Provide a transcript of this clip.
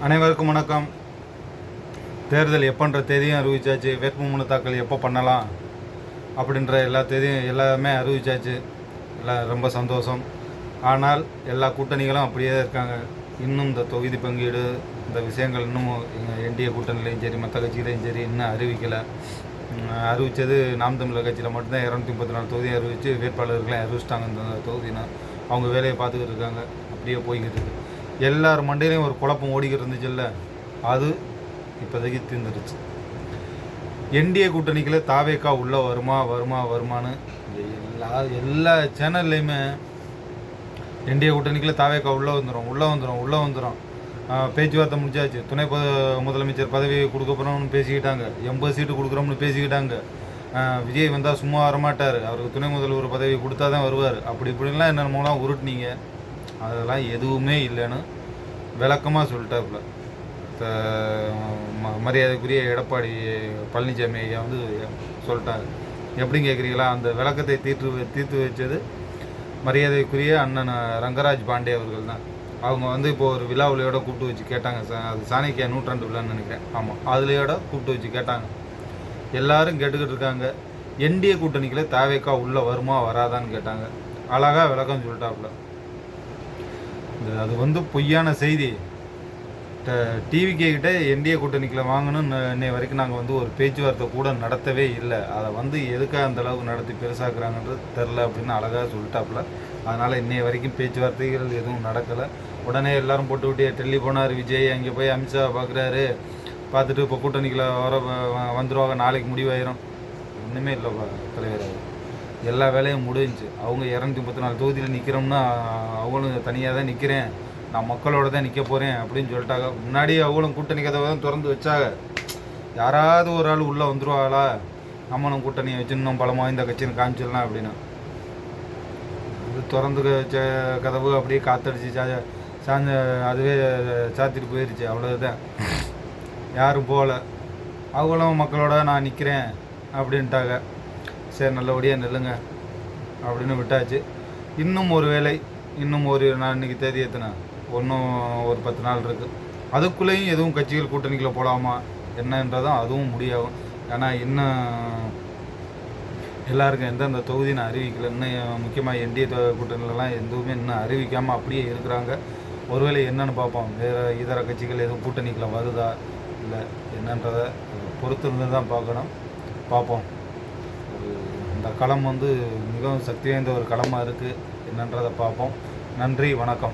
அனைவருக்கும் வணக்கம். தேர்தல் எப்போன்ற தேதியும் அறிவிச்சாச்சு. வேட்புமனு தாக்கல் எப்போ பண்ணலாம் அப்படின்ற எல்லா தேதியும் எல்லாமே அறிவிச்சாச்சு. எல்லாம் ரொம்ப சந்தோஷம். ஆனால் எல்லா கூட்டணிகளும் அப்படியே தான் இருக்காங்க. இன்னும் இந்த தொகுதி பங்கீடு இந்த விஷயங்கள் இன்னும் என்டிஏ கூட்டணிலையும் சரி மற்ற கட்சிகளையும் சரி இன்னும் அறிவிக்கலை. அறிவித்தது நாம் தமிழர் கட்சியில் மட்டும்தான் 234 தொகுதியும் அறிவித்து வேட்பாளர்களையும் அறிவிச்சிட்டாங்க. இந்த தொகுதினா அவங்க வேலையை பார்த்துக்கிட்டு இருக்காங்க. அப்படியே போய்கிட்டு இருக்கு. எல்லார் மண்டையிலையும் ஒரு குழப்பம் ஓடிக்கிட்டு இருந்துச்சுல்ல, அது இப்போதைக்கு தீர்ந்துருச்சு. என்டிஏ கூட்டணிக்குள்ளே தாவேக்கா உள்ளே வருமானு எல்லா சேனல்லையுமே என்டிஏ கூட்டணிக்குள்ளே தாவேக்கா உள்ளே வந்துடும். பேச்சுவார்த்தை முடிச்சாச்சு. துணை முதலமைச்சர் பதவி கொடுக்க போகிறோம்னு பேசிக்கிட்டாங்க. 80 சீட்டு கொடுக்குறோம்னு பேசிக்கிட்டாங்க. விஜய் வந்தால் சும்மா வரமாட்டார், அவருக்கு துணை முதல்வர் பதவி கொடுத்தா தான் வருவார், அப்படி இப்படின்லாம் என்னென்னமோலாம் உருட்டுனீங்க. அதெல்லாம் எதுவுமே இல்லைன்னு விளக்கமாக சொல்லிட்டாப்புல மரியாதைக்குரிய எடப்பாடி பழனிசாமி ஐயா வந்து சொல்லிட்டாங்க. எப்படின்னு கேட்குறீங்களா? அந்த விளக்கத்தை தீர்த்து வச்சது மரியாதைக்குரிய அண்ணன் ரங்கராஜ் பாண்டே அவர்கள் தான். அவங்க வந்து இப்போ ஒரு விழாவிலையோட கூப்பிட்டு வச்சு கேட்டாங்க. அது சாணக்கியா 100ஆண்டு விழான்னு நினைக்கிறேன். ஆமாம், அதுலையோட கூப்பிட்டு வச்சு கேட்டாங்க. எல்லாரும் கேட்டுக்கிட்டு இருக்காங்க. என்டிஏ கூட்டணிக்குள்ளே தாவேக்கா உள்ளே வருமா வராதான்னு கேட்டாங்க. அழகாக விளக்கம் சொல்லிட்டாப்புல. அது வந்து பொய்யான செய்தி. டிவிகே கிட்ட என்டிஏ கூட்டணிக்குள்ள வாங்கணும்னு இன்னை வரைக்கும் நாங்கள் வந்து ஒரு பேச்சுவார்த்தை கூட நடத்தவே இல்லை. அதை வந்து எதுக்காக அந்த அளவுக்கு நடத்தி பெருசாக்குறாங்கன்றது தெரில அப்படின்னு அழகாக சொல்லிட்டாப்புல. அதனால் இன்னைய வரைக்கும் பேச்சுவார்த்தைகள் எதுவும் நடக்கலை. உடனே எல்லாரும் போட்டு விட்டு டெல்லி போனார் விஜய். அங்கே போய் அமித்ஷா பார்க்குறாரு. பார்த்துட்டு இப்போ கூட்டணிக்குள்ள வந்துடுவாங்க, நாளைக்கு முடிவாயிரும். ஒன்றுமே இல்லைப்பா தலைவர். எல்லா வேலையும் முடிஞ்சு அவங்க 234 தொகுதியில் நிற்கிறோம்னா அவங்களும் தனியாக தான் நிற்கிறேன், நான் மக்களோட தான் நிற்க போகிறேன் அப்படின்னு சொல்லிட்டாங்க. முன்னாடி அவங்களும் கூட்டணி கதவை தான் திறந்து வச்சாங்க. யாராவது ஒரு ஆள் உள்ளே வந்துடுவாங்களா, நம்மளும் கூட்டணியை வச்சு இன்னும் பலமாக இந்த கட்சின்னு காமிச்சிடலாம் அப்படின்னு. இது திறந்து வச்ச கதவு அப்படியே காத்தடிச்சு சாஞ்ச அதுவே சாத்திட்டு போயிடுச்சு. அவ்வளோதான், யாரும் போகல. அவங்களும் மக்களோட நான் நிற்கிறேன் அப்படின்ட்டாங்க. சரி, நல்லபடியாக நெல்லுங்க அப்படின்னு விட்டாச்சு. இன்னும் ஒரு வேலை, இன்னும் நான் இன்றைக்கி தேதி எத்தனை, இன்னும் ஒரு 10 நாள் இருக்குது. அதுக்குள்ளேயும் எதுவும் கட்சிகள் கூட்டணிக்குள்ளே போகலாமா என்னன்றதும் அதுவும் முடியாகும். ஏன்னா இன்னும் எல்லாருக்கும் எந்தெந்த தொகுதின்னு அறிவிக்கலை. இன்னும் முக்கியமாக என்டிஏ கூட்டணிலலாம் எதுவுமே இன்னும் அறிவிக்காமல் அப்படியே இருக்கிறாங்க. ஒருவேளை என்னென்னு பார்ப்போம். வேறு இதர கட்சிகள் எதுவும் கூட்டணிக்குள்ளே வருதா இல்லை என்னன்றதை பொறுத்து இருந்து தான் பார்ப்போம். இந்த களம் வந்து மிகவும் சக்தி வாய்ந்த ஒரு களமாக இருக்குது. என்னன்றதை பார்ப்போம். நன்றி, வணக்கம்.